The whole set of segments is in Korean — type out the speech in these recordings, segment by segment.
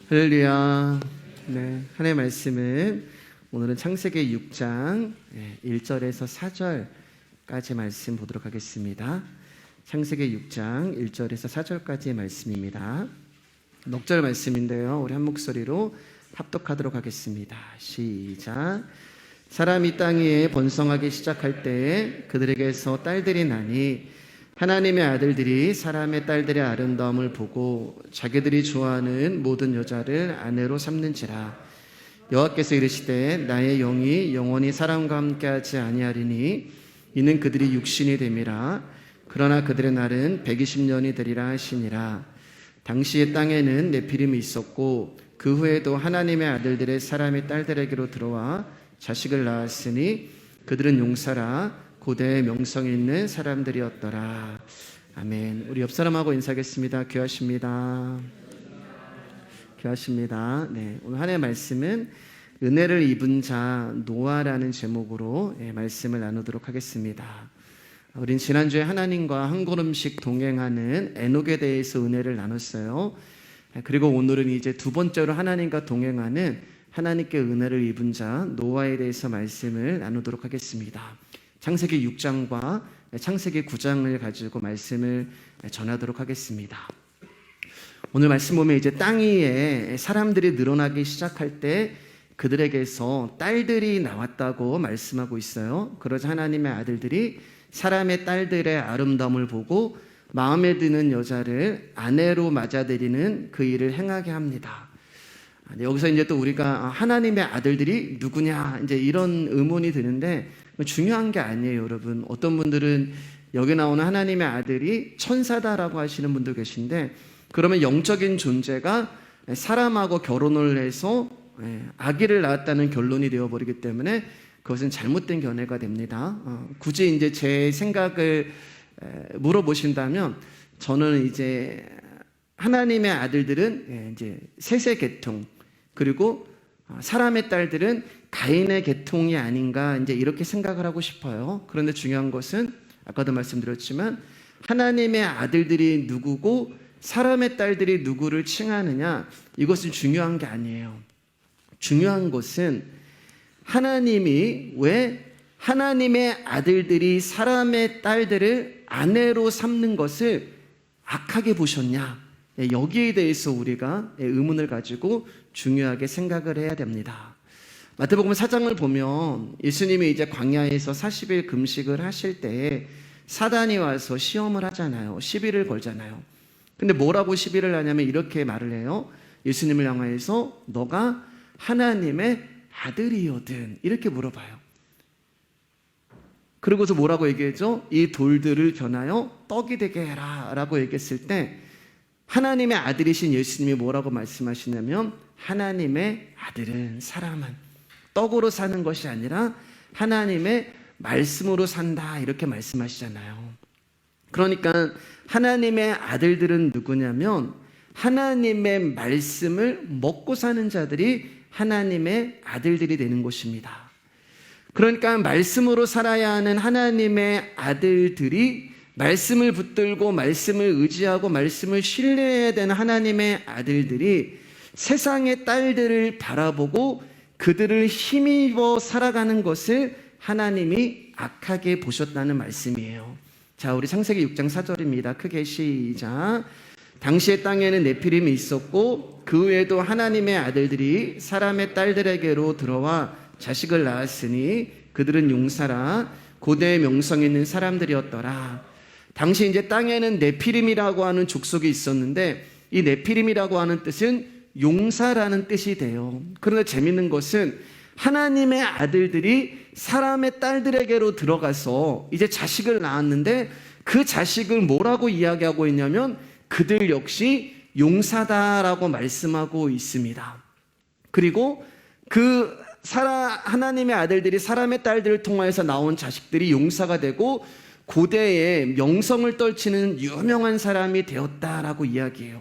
할렐루야. 네, 하나님의 말씀은 오늘은 창세기 6장 1절에서 4절까지 말씀 보도록 하겠습니다. 창세기 6장 1절에서 4절까지의 말씀입니다. 넉절 말씀인데요, 우리 한 목소리로 합독하도록 하겠습니다. 시작. 사람이 땅 위에 번성하기 시작할 때에 그들에게서 딸들이 나니 하나님의 아들들이 사람의 딸들의 아름다움을 보고 자기들이 좋아하는 모든 여자를 아내로 삼는지라. 여호와께서 이르시되 나의 영이 영원히 사람과 함께하지 아니하리니 이는 그들이 육신이 됨이라. 그러나 그들의 날은 120년이 되리라 하시니라. 당시에 땅에는 네피림이 있었고 그 후에도 하나님의 아들들의 사람의 딸들에게로 들어와 자식을 낳았으니 그들은 용사라 고대의 명성 있는 사람들이었더라. 아멘. 우리 옆 사람하고 인사하겠습니다. 귀하십니다. 귀하십니다. 네, 오늘 하나님의 말씀은 은혜를 입은 자 노아라는 제목으로 말씀을 나누도록 하겠습니다. 우린 지난주에 하나님과 한 걸음씩 동행하는 에녹에 대해서 은혜를 나눴어요. 그리고 오늘은 이제 두 번째로 하나님과 동행하는 하나님께 은혜를 입은 자 노아에 대해서 말씀을 나누도록 하겠습니다. 창세기 6장과 창세기 9장을 가지고 말씀을 전하도록 하겠습니다. 오늘 말씀 보면 이제 땅 위에 사람들이 늘어나기 시작할 때 그들에게서 딸들이 나왔다고 말씀하고 있어요. 그러자 하나님의 아들들이 사람의 딸들의 아름다움을 보고 마음에 드는 여자를 아내로 맞아들이는 그 일을 행하게 합니다. 여기서 이제 또 우리가 하나님의 아들들이 누구냐 이제 이런 의문이 드는데 중요한 게 아니에요, 여러분. 어떤 분들은 여기 나오는 하나님의 아들이 천사다라고 하시는 분도 계신데, 그러면 영적인 존재가 사람하고 결혼을 해서 아기를 낳았다는 결론이 되어버리기 때문에 그것은 잘못된 견해가 됩니다. 굳이 이제 제 생각을 물어보신다면 저는 이제 하나님의 아들들은 이제 셋의 계통, 그리고 사람의 딸들은 가인의 계통이 아닌가 이제 이렇게 생각을 하고 싶어요. 그런데 중요한 것은 아까도 말씀드렸지만 하나님의 아들들이 누구고 사람의 딸들이 누구를 칭하느냐, 이것은 중요한 게 아니에요. 중요한 것은 하나님이 왜 하나님의 아들들이 사람의 딸들을 아내로 삼는 것을 악하게 보셨냐, 여기에 대해서 우리가 의문을 가지고 중요하게 생각을 해야 됩니다. 마태복음 4장을 보면 예수님이 이제 광야에서 40일 금식을 하실 때 사단이 와서 시험을 하잖아요. 시비를 걸잖아요. 근데 뭐라고 시비를 하냐면 이렇게 말을 해요. 예수님을 향해서 너가 하나님의 아들이거든 이렇게 물어봐요. 그리고서 뭐라고 얘기했죠? 이 돌들을 변하여 떡이 되게 해라 라고 얘기했을 때 하나님의 아들이신 예수님이 뭐라고 말씀하시냐면 하나님의 아들은 사람은 떡으로 사는 것이 아니라 하나님의 말씀으로 산다 이렇게 말씀하시잖아요. 그러니까 하나님의 아들들은 누구냐면 하나님의 말씀을 먹고 사는 자들이 하나님의 아들들이 되는 것입니다. 그러니까 말씀으로 살아야 하는 하나님의 아들들이 말씀을 붙들고 말씀을 의지하고 말씀을 신뢰해야 되는 하나님의 아들들이 세상의 딸들을 바라보고 그들을 힘입어 살아가는 것을 하나님이 악하게 보셨다는 말씀이에요. 자, 우리 창세기 6장 4절입니다. 크게 시작. 당시에 땅에는 네피림이 있었고 그 후에도 하나님의 아들들이 사람의 딸들에게로 들어와 자식을 낳았으니 그들은 용사라 고대의 명성 있는 사람들이었더라. 당시 이제 땅에는 네피림이라고 하는 족속이 있었는데 이 네피림이라고 하는 뜻은 용사라는 뜻이 돼요. 그런데 재밌는 것은 하나님의 아들들이 사람의 딸들에게로 들어가서 이제 자식을 낳았는데 그 자식을 뭐라고 이야기하고 있냐면 그들 역시 용사다라고 말씀하고 있습니다. 그리고 하나님의 아들들이 사람의 딸들을 통하여서 나온 자식들이 용사가 되고 고대에 명성을 떨치는 유명한 사람이 되었다라고 이야기해요.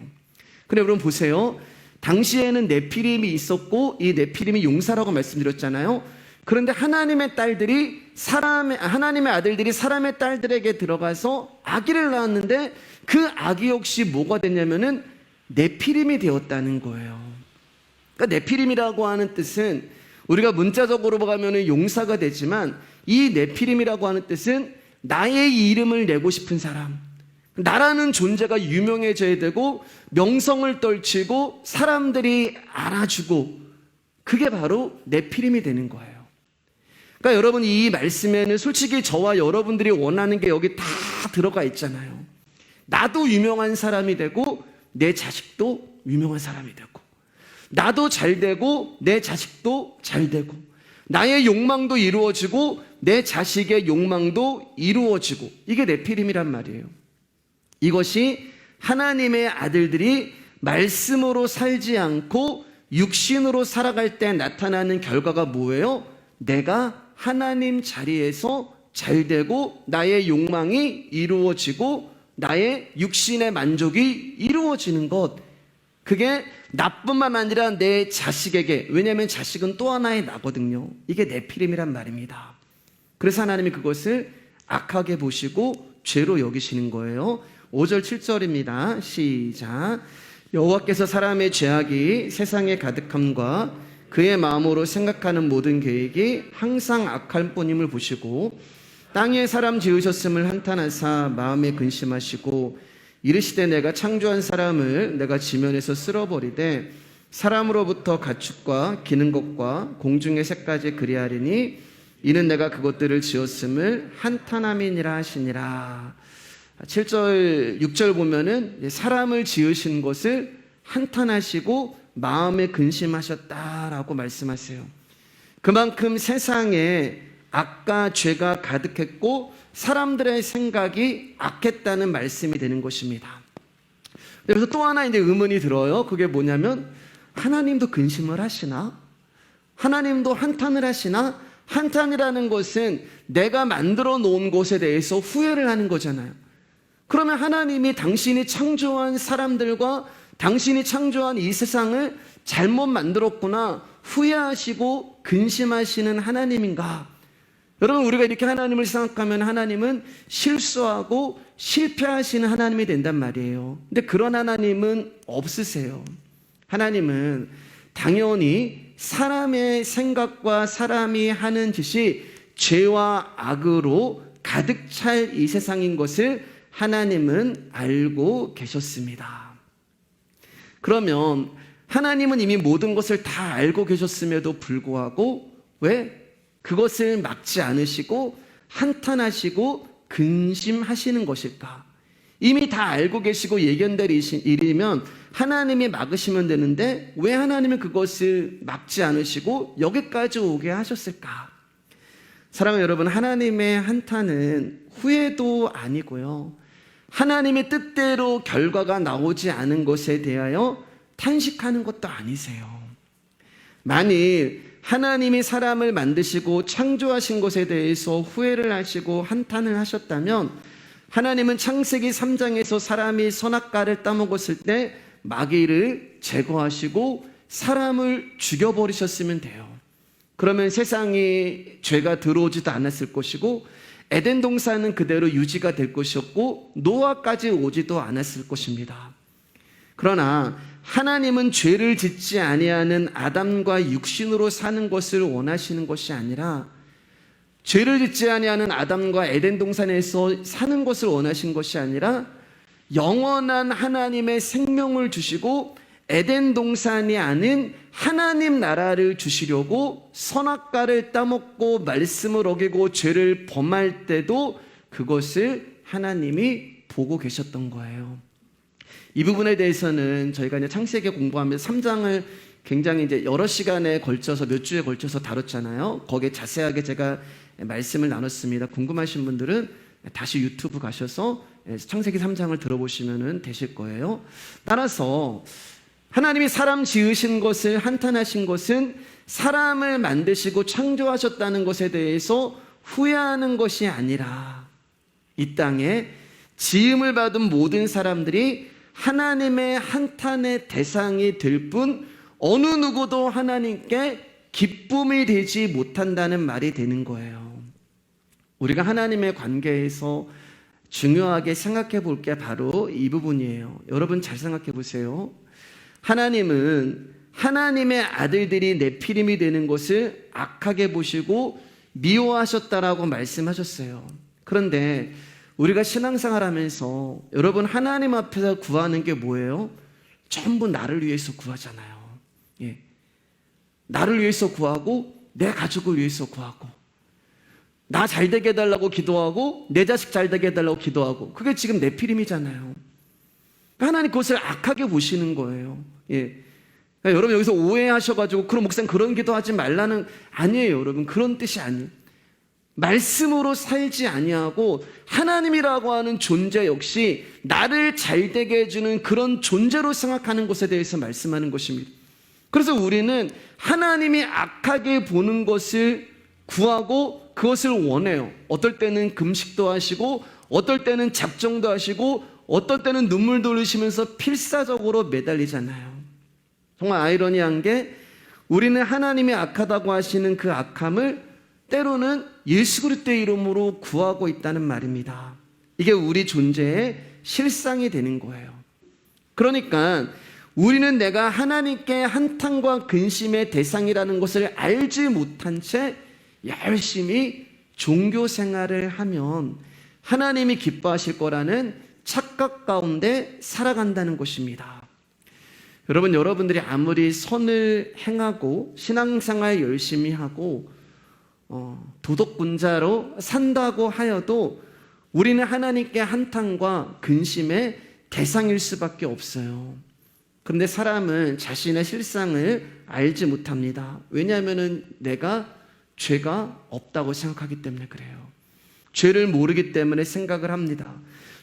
근데 여러분 보세요. 당시에는 네피림이 있었고 이 네피림이 용사라고 말씀드렸잖아요. 그런데 하나님의 아들들이 사람의 딸들에게 들어가서 아기를 낳았는데 그 아기 역시 뭐가 됐냐면은 네피림이 되었다는 거예요. 그러니까 네피림이라고 하는 뜻은 우리가 문자적으로 가면 용사가 되지만 이 네피림이라고 하는 뜻은 나의 이름을 내고 싶은 사람, 나라는 존재가 유명해져야 되고 명성을 떨치고 사람들이 알아주고, 그게 바로 네피림이 되는 거예요. 그러니까 여러분, 이 말씀에는 솔직히 저와 여러분들이 원하는 게 여기 다 들어가 있잖아요. 나도 유명한 사람이 되고 내 자식도 유명한 사람이 되고, 나도 잘 되고 내 자식도 잘 되고, 나의 욕망도 이루어지고 내 자식의 욕망도 이루어지고, 이게 네피림이란 말이에요. 이것이 하나님의 아들들이 말씀으로 살지 않고 육신으로 살아갈 때 나타나는 결과가 뭐예요? 내가 하나님 자리에서 잘 되고 나의 욕망이 이루어지고 나의 육신의 만족이 이루어지는 것, 그게 나뿐만 아니라 내 자식에게, 왜냐하면 자식은 또 하나의 나거든요. 이게 네피림이란 말입니다. 그래서 하나님이 그것을 악하게 보시고 죄로 여기시는 거예요. 5절 7절입니다. 시작. 여호와께서 사람의 죄악이 세상에 가득함과 그의 마음으로 생각하는 모든 계획이 항상 악할 뿐임을 보시고 땅에 사람 지으셨음을 한탄하사 마음에 근심하시고 이르시되 내가 창조한 사람을 내가 지면에서 쓸어버리되 사람으로부터 가축과 기는 것과 공중의 새까지 그리하리니 이는 내가 그것들을 지었음을 한탄함이니라 하시니라. 7절 6절 보면은 사람을 지으신 것을 한탄하시고 마음에 근심하셨다라고 말씀하세요. 그만큼 세상에 악과 죄가 가득했고 사람들의 생각이 악했다는 말씀이 되는 것입니다. 그래서 또 하나 이제 의문이 들어요. 그게 뭐냐면, 하나님도 근심을 하시나? 하나님도 한탄을 하시나? 한탄이라는 것은 내가 만들어 놓은 것에 대해서 후회를 하는 거잖아요. 그러면 하나님이 당신이 창조한 사람들과 당신이 창조한 이 세상을 잘못 만들었구나 후회하시고 근심하시는 하나님인가? 여러분, 우리가 이렇게 하나님을 생각하면 하나님은 실수하고 실패하시는 하나님이 된단 말이에요. 근데 그런 하나님은 없으세요. 하나님은 당연히 사람의 생각과 사람이 하는 짓이 죄와 악으로 가득 찰 이 세상인 것을 하나님은 알고 계셨습니다. 그러면 하나님은 이미 모든 것을 다 알고 계셨음에도 불구하고 왜 그것을 막지 않으시고 한탄하시고 근심하시는 것일까? 이미 다 알고 계시고 예견될 일이면 하나님이 막으시면 되는데 왜 하나님은 그것을 막지 않으시고 여기까지 오게 하셨을까? 사랑하는 여러분, 하나님의 한탄은 후회도 아니고요, 하나님의 뜻대로 결과가 나오지 않은 것에 대하여 탄식하는 것도 아니세요. 만일 하나님이 사람을 만드시고 창조하신 것에 대해서 후회를 하시고 한탄을 하셨다면 하나님은 창세기 3장에서 사람이 선악과를 따먹었을 때 마귀를 제거하시고 사람을 죽여버리셨으면 돼요. 그러면 세상에 죄가 들어오지도 않았을 것이고 에덴 동산은 그대로 유지가 될 것이었고 노아까지 오지도 않았을 것입니다. 그러나 하나님은 죄를 짓지 아니하는 아담과 육신으로 사는 것을 원하시는 것이 아니라 죄를 짓지 아니하는 아담과 에덴 동산에서 사는 것을 원하신 것이 아니라 영원한 하나님의 생명을 주시고 에덴 동산이 아닌 하나님 나라를 주시려고 선악과를 따먹고 말씀을 어기고 죄를 범할 때도 그것을 하나님이 보고 계셨던 거예요. 이 부분에 대해서는 저희가 이제 창세기 공부하면서 3장을 굉장히 이제 여러 시간에 걸쳐서 몇 주에 걸쳐서 다뤘잖아요. 거기에 자세하게 제가 말씀을 나눴습니다. 궁금하신 분들은 다시 유튜브 가셔서 창세기 3장을 들어보시면 되실 거예요. 따라서 하나님이 사람 지으신 것을 한탄하신 것은 사람을 만드시고 창조하셨다는 것에 대해서 후회하는 것이 아니라 이 땅에 지음을 받은 모든 사람들이 하나님의 한탄의 대상이 될 뿐 어느 누구도 하나님께 기쁨이 되지 못한다는 말이 되는 거예요. 우리가 하나님의 관계에서 중요하게 생각해 볼 게 바로 이 부분이에요. 여러분 잘 생각해 보세요. 하나님은 하나님의 아들들이 네피림이 되는 것을 악하게 보시고 미워하셨다라고 말씀하셨어요. 그런데 우리가 신앙생활 하면서 여러분 하나님 앞에서 구하는 게 뭐예요? 전부 나를 위해서 구하잖아요. 예. 나를 위해서 구하고 내 가족을 위해서 구하고 나 잘 되게 해달라고 기도하고 내 자식 잘 되게 해달라고 기도하고 그게 지금 네피림이잖아요. 하나님 그것을 악하게 보시는 거예요. 예. 그러니까 여러분 여기서 오해하셔가지고 그럼 목사님 그런 기도하지 말라는 아니에요. 여러분 그런 뜻이 아니에요. 말씀으로 살지 아니하고 하나님이라고 하는 존재 역시 나를 잘되게 해주는 그런 존재로 생각하는 것에 대해서 말씀하는 것입니다. 그래서 우리는 하나님이 악하게 보는 것을 구하고 그것을 원해요. 어떨 때는 금식도 하시고 어떨 때는 작정도 하시고 어떨 때는 눈물도 흘리시면서 필사적으로 매달리잖아요. 정말 아이러니한 게 우리는 하나님이 악하다고 하시는 그 악함을 때로는 예수 그리스도의 이름으로 구하고 있다는 말입니다. 이게 우리 존재의 실상이 되는 거예요. 그러니까 우리는 내가 하나님께 한탄과 근심의 대상이라는 것을 알지 못한 채 열심히 종교 생활을 하면 하나님이 기뻐하실 거라는 착각 가운데 살아간다는 것입니다. 여러분들이 아무리 선을 행하고 신앙생활 열심히 하고 도덕군자로 산다고 하여도 우리는 하나님께 한탄과 근심의 대상일 수밖에 없어요. 그런데 사람은 자신의 실상을 알지 못합니다. 왜냐하면 내가 죄가 없다고 생각하기 때문에 그래요. 죄를 모르기 때문에 생각을 합니다.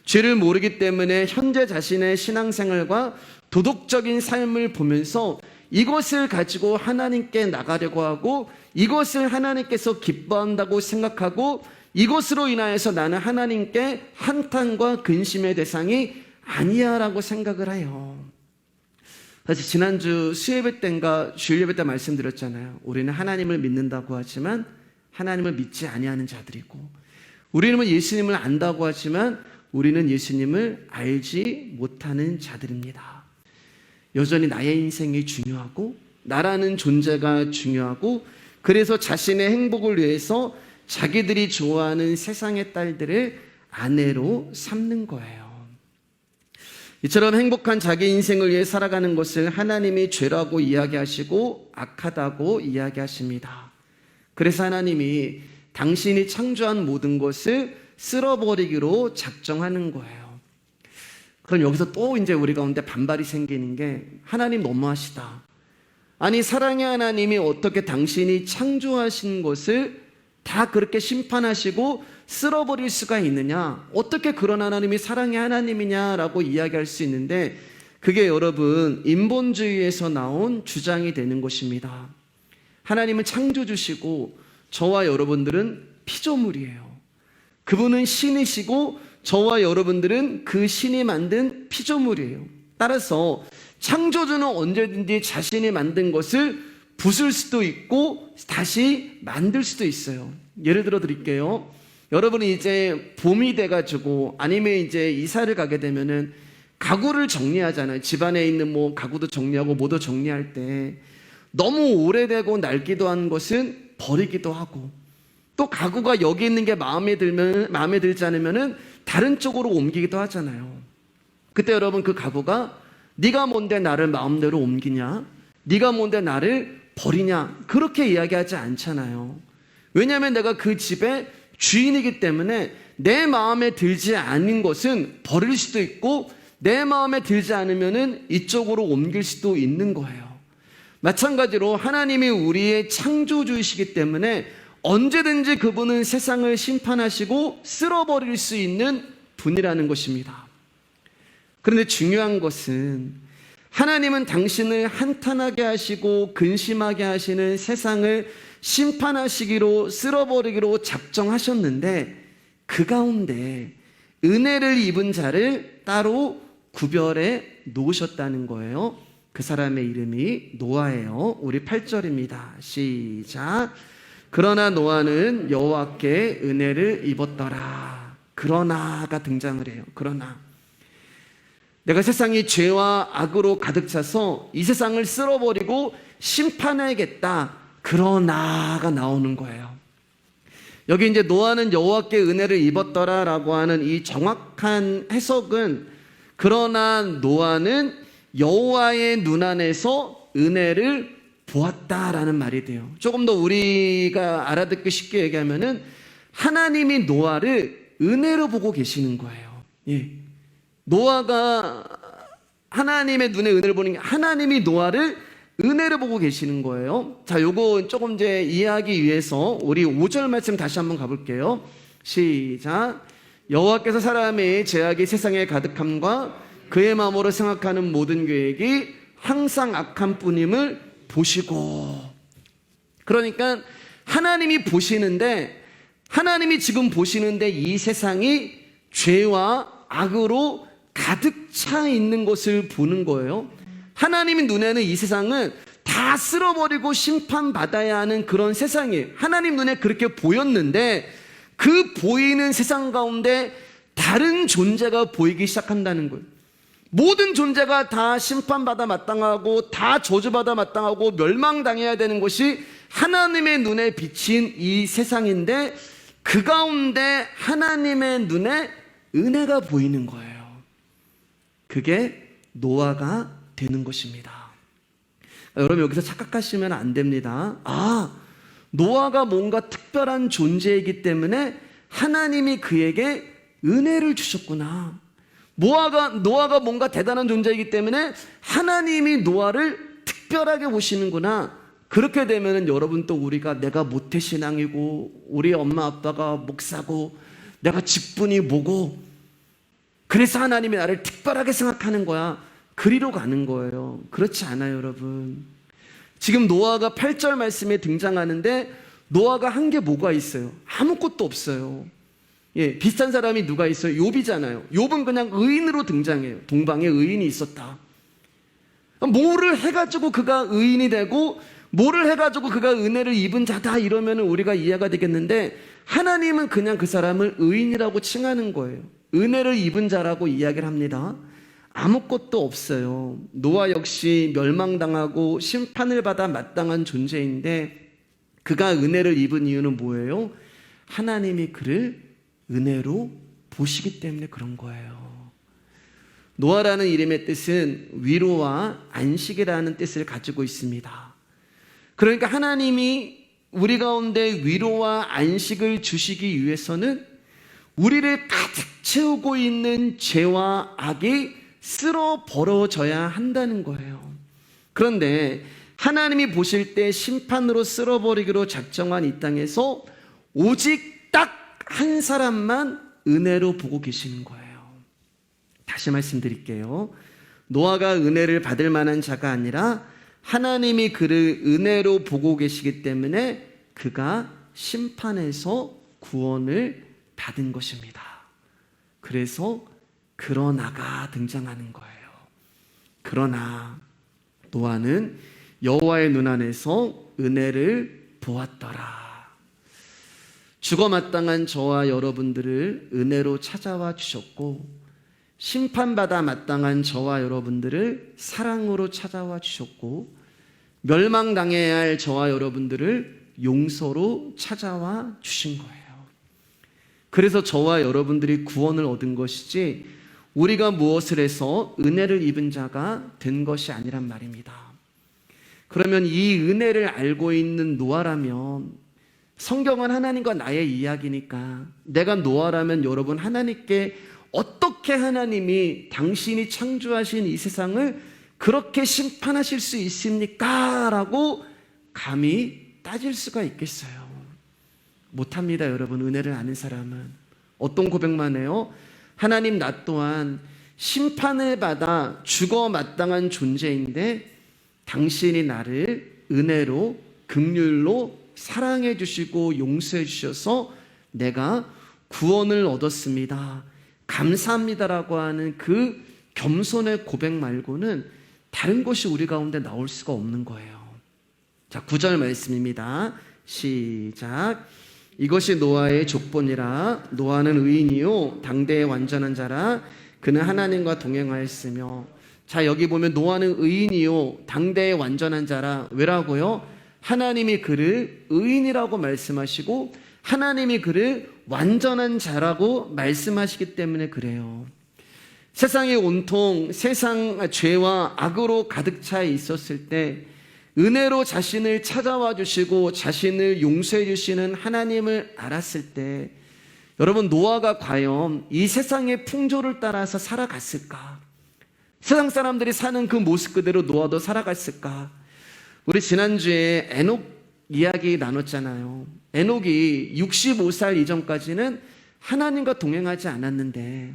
죄를 모르기 때문에 현재 자신의 신앙생활과 도덕적인 삶을 보면서 이것을 가지고 하나님께 나가려고 하고 이것을 하나님께서 기뻐한다고 생각하고 이것으로 인하여서 나는 하나님께 한탄과 근심의 대상이 아니야 라고 생각을 해요. 사실 지난주 수예배 때인가 주일예배 때 말씀드렸잖아요. 우리는 하나님을 믿는다고 하지만 하나님을 믿지 아니하는 자들이고 우리는 예수님을 안다고 하지만 우리는 예수님을 알지 못하는 자들입니다. 여전히 나의 인생이 중요하고 나라는 존재가 중요하고 그래서 자신의 행복을 위해서 자기들이 좋아하는 세상의 딸들을 아내로 삼는 거예요. 이처럼 행복한 자기 인생을 위해 살아가는 것을 하나님이 죄라고 이야기하시고 악하다고 이야기하십니다. 그래서 하나님이 당신이 창조한 모든 것을 쓸어버리기로 작정하는 거예요. 그럼 여기서 또 이제 우리 가운데 반발이 생기는 게 하나님 너무하시다. 아니 사랑의 하나님이 어떻게 당신이 창조하신 것을 다 그렇게 심판하시고 쓸어버릴 수가 있느냐? 어떻게 그런 하나님이 사랑의 하나님이냐라고 이야기할 수 있는데 그게 여러분 인본주의에서 나온 주장이 되는 것입니다. 하나님은 창조주시고 저와 여러분들은 피조물이에요. 그분은 신이시고 저와 여러분들은 그 신이 만든 피조물이에요. 따라서 창조주는 언제든지 자신이 만든 것을 부술 수도 있고 다시 만들 수도 있어요. 예를 들어 드릴게요. 여러분이 이제 봄이 돼가지고 아니면 이제 이사를 가게 되면은 가구를 정리하잖아요. 집안에 있는 뭐 가구도 정리하고 뭐도 정리할 때 너무 오래되고 낡기도 한 것은 버리기도 하고 또 가구가 여기 있는 게 마음에 들지 않으면은 다른 쪽으로 옮기기도 하잖아요. 그때 여러분 그 가구가 네가 뭔데 나를 마음대로 옮기냐? 네가 뭔데 나를 버리냐? 그렇게 이야기하지 않잖아요. 왜냐하면 내가 그 집의 주인이기 때문에 내 마음에 들지 않은 것은 버릴 수도 있고 내 마음에 들지 않으면은 이쪽으로 옮길 수도 있는 거예요. 마찬가지로 하나님이 우리의 창조주이시기 때문에 언제든지 그분은 세상을 심판하시고 쓸어버릴 수 있는 분이라는 것입니다. 그런데 중요한 것은 하나님은 당신을 한탄하게 하시고 근심하게 하시는 세상을 심판하시기로 쓸어버리기로 작정하셨는데 그 가운데 은혜를 입은 자를 따로 구별해 놓으셨다는 거예요. 그 사람의 이름이 노아예요. 우리 8절입니다. 시작. 그러나 노아는 여호와께 은혜를 입었더라. 그러나가 등장을 해요. 그러나 내가 세상이 죄와 악으로 가득 차서 이 세상을 쓸어버리고 심판해야겠다. 그러나가 나오는 거예요. 여기 이제 노아는 여호와께 은혜를 입었더라라고 하는 이 정확한 해석은, 그러나 노아는 여호와의 눈 안에서 은혜를 보았다라는 말이 돼요. 조금 더 우리가 알아듣기 쉽게 얘기하면은 하나님이 노아를 은혜로 보고 계시는 거예요. 예. 노아가 하나님의 눈에 은혜를 보는 게, 하나님이 노아를 은혜를 보고 계시는 거예요. 자, 요거 조금 이제 이해하기 위해서 우리 5절 말씀 다시 한번 가볼게요. 시작. 여호와께서 사람의 죄악이 세상에 가득함과 그의 마음으로 생각하는 모든 계획이 항상 악한 뿐임을 보시고. 그러니까 하나님이 보시는데, 하나님이 지금 보시는데 이 세상이 죄와 악으로 가득 차 있는 것을 보는 거예요. 하나님의 눈에는 이 세상은 다 쓸어버리고 심판받아야 하는 그런 세상이에요. 하나님 눈에 그렇게 보였는데 그 보이는 세상 가운데 다른 존재가 보이기 시작한다는 거예요. 모든 존재가 다 심판받아 마땅하고 다 저주받아 마땅하고 멸망당해야 되는 것이 하나님의 눈에 비친 이 세상인데, 그 가운데 하나님의 눈에 은혜가 보이는 거예요. 그게 노아가 되는 것입니다. 여러분, 여기서 착각하시면 안 됩니다. 아, 노아가 뭔가 특별한 존재이기 때문에 하나님이 그에게 은혜를 주셨구나. 노아가 뭔가 대단한 존재이기 때문에 하나님이 노아를 특별하게 보시는구나. 그렇게 되면은 여러분, 또 우리가 내가 모태신앙이고 우리 엄마 아빠가 목사고 내가 직분이 뭐고 그래서 하나님이 나를 특별하게 생각하는 거야, 그리로 가는 거예요. 그렇지 않아요, 여러분. 지금 노아가 8절 말씀에 등장하는데 노아가 한 게 뭐가 있어요? 아무것도 없어요. 예, 비슷한 사람이 누가 있어요? 욥이잖아요. 욥은 그냥 의인으로 등장해요. 동방에 의인이 있었다. 뭐를 해가지고 그가 의인이 되고 뭐를 해가지고 그가 은혜를 입은 자다 이러면 우리가 이해가 되겠는데, 하나님은 그냥 그 사람을 의인이라고 칭하는 거예요. 은혜를 입은 자라고 이야기를 합니다. 아무것도 없어요. 노아 역시 멸망당하고 심판을 받아 마땅한 존재인데 그가 은혜를 입은 이유는 뭐예요? 하나님이 그를 은혜로 보시기 때문에 그런 거예요. 노아라는 이름의 뜻은 위로와 안식이라는 뜻을 가지고 있습니다. 그러니까 하나님이 우리 가운데 위로와 안식을 주시기 위해서는 우리를 가득 채우고 있는 죄와 악이 쓸어 버려져야 한다는 거예요. 그런데 하나님이 보실 때 심판으로 쓸어버리기로 작정한 이 땅에서 오직 딱 한 사람만 은혜로 보고 계시는 거예요. 다시 말씀드릴게요. 노아가 은혜를 받을 만한 자가 아니라 하나님이 그를 은혜로 보고 계시기 때문에 그가 심판에서 구원을 받은 것입니다. 그래서 그러나가 등장하는 거예요. 그러나 노아는 여호와의 눈 안에서 은혜를 보았더라. 죽어 마땅한 저와 여러분들을 은혜로 찾아와 주셨고, 심판받아 마땅한 저와 여러분들을 사랑으로 찾아와 주셨고, 멸망당해야 할 저와 여러분들을 용서로 찾아와 주신 거예요. 그래서 저와 여러분들이 구원을 얻은 것이지 우리가 무엇을 해서 은혜를 입은 자가 된 것이 아니란 말입니다. 그러면 이 은혜를 알고 있는 노아라면, 성경은 하나님과 나의 이야기니까 내가 노아라면 여러분, 하나님께 어떻게 하나님이 당신이 창조하신 이 세상을 그렇게 심판하실 수 있습니까? 라고 감히 따질 수가 있겠어요? 못합니다, 여러분. 은혜를 아는 사람은. 어떤 고백만 해요? 하나님, 나 또한 심판을 받아 죽어 마땅한 존재인데 당신이 나를 은혜로, 긍휼로 사랑해 주시고 용서해 주셔서 내가 구원을 얻었습니다, 감사합니다라고 하는 그 겸손의 고백 말고는 다른 것이 우리 가운데 나올 수가 없는 거예요. 자, 9절 말씀입니다. 시작. 이것이 노아의 족본이라. 노아는 의인이요 당대의 완전한 자라. 그는 하나님과 동행하였으며. 자, 여기 보면 노아는 의인이요 당대의 완전한 자라. 왜라고요? 하나님이 그를 의인이라고 말씀하시고 하나님이 그를 완전한 자라고 말씀하시기 때문에 그래요. 세상이 온통 세상 죄와 악으로 가득 차 있었을 때 은혜로 자신을 찾아와 주시고 자신을 용서해 주시는 하나님을 알았을 때, 여러분, 노아가 과연 이 세상의 풍조를 따라서 살아갔을까? 세상 사람들이 사는 그 모습 그대로 노아도 살아갔을까? 우리 지난주에 에녹 이야기 나눴잖아요. 에녹이 65살 이전까지는 하나님과 동행하지 않았는데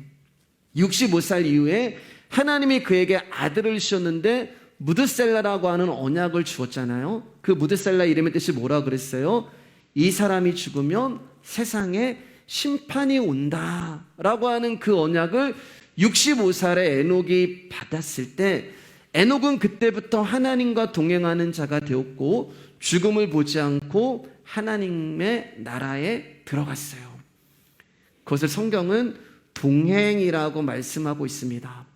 65살 이후에 하나님이 그에게 아들을 주셨는데 무드셀라라고 하는 언약을 주었잖아요. 그 무드셀라 이름의 뜻이 뭐라 그랬어요? 이 사람이 죽으면 세상에 심판이 온다라고 하는 그 언약을 65살에 에녹이 받았을 때, 에녹은 그때부터 하나님과 동행하는 자가 되었고 죽음을 보지 않고 하나님의 나라에 들어갔어요. 그것을 성경은 동행이라고 말씀하고 있습니다.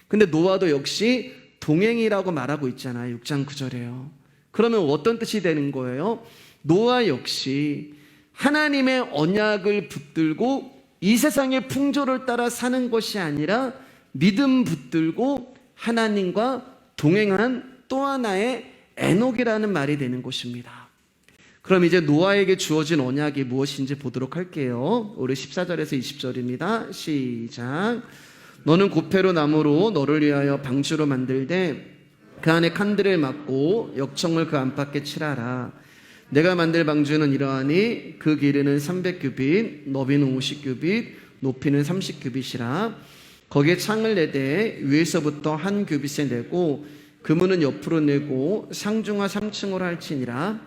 근데 노아도 역시 동행이라고 말하고 있잖아요. 6장 9절에요. 그러면 어떤 뜻이 되는 거예요? 노아 역시 하나님의 언약을 붙들고 이 세상의 풍조를 따라 사는 것이 아니라 믿음 붙들고 하나님과 동행한 또 하나의 에녹이라는 말이 되는 것입니다. 그럼 이제 노아에게 주어진 언약이 무엇인지 보도록 할게요. 우리 14절에서 20절입니다. 시작. 너는 고페로 나무로 너를 위하여 방주로 만들되 그 안에 칸들을 막고 역청을 그 안팎에 칠하라. 내가 만들 방주는 이러하니 그 길이는 300규빗, 너비는 50규빗, 높이는 30규빗이라. 거기에 창을 내되 위에서부터 한 규빗에 내고 그문은 옆으로 내고 상중하 3층으로 할지니라.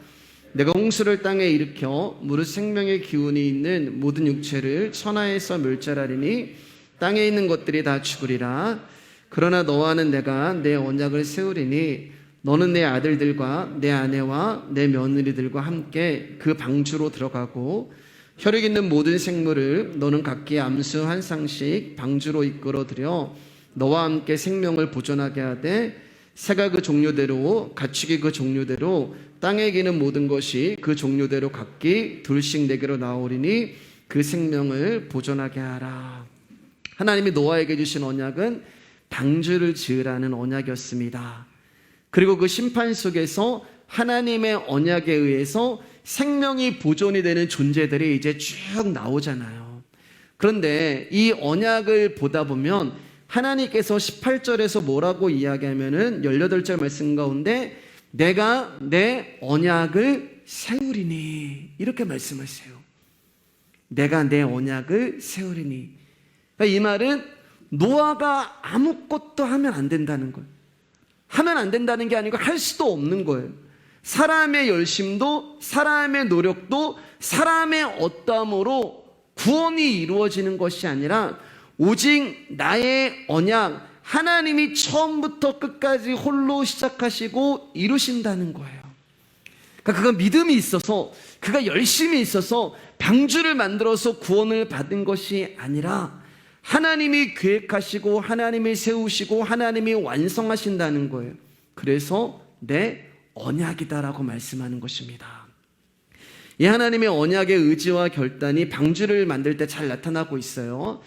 내가 홍수를 땅에 일으켜 무릇 생명의 기운이 있는 모든 육체를 천하에서 멸절하리니 땅에 있는 것들이 다 죽으리라. 그러나 너와는 내가 내 언약을 세우리니 너는 내 아들들과 내 아내와 내 며느리들과 함께 그 방주로 들어가고 혈육 있는 모든 생물을 너는 각기 암수 한 쌍씩 방주로 이끌어 들여 너와 함께 생명을 보존하게 하되 새가 그 종류대로 가축이 그 종류대로 땅에 기는 모든 것이 그 종류대로 각기 둘씩 내게로 나오리니 그 생명을 보존하게 하라. 하나님이 노아에게 주신 언약은 방주를 지으라는 언약이었습니다. 그리고 그 심판 속에서 하나님의 언약에 의해서 생명이 보존이 되는 존재들이 이제 쭉 나오잖아요. 그런데 이 언약을 보다 보면 하나님께서 18절에서 뭐라고 이야기하면은 18절 말씀 가운데 내가 내 언약을 세우리니 이렇게 말씀하세요. 내가 내 언약을 세우리니. 그러니까 이 말은 노아가 아무것도 하면 안 된다는 거예요. 하면 안 된다는 게 아니고 할 수도 없는 거예요. 사람의 열심도 사람의 노력도 사람의 어떠함으로 구원이 이루어지는 것이 아니라 오직 나의 언약, 하나님이 처음부터 끝까지 홀로 시작하시고 이루신다는 거예요. 그러니까 그가 믿음이 있어서, 그가 열심히 있어서 방주를 만들어서 구원을 받은 것이 아니라 하나님이 계획하시고 하나님이 세우시고 하나님이 완성하신다는 거예요. 그래서 내 언약이다라고 말씀하는 것입니다. 이 하나님의 언약의 의지와 결단이 방주를 만들 때 잘 나타나고 있어요.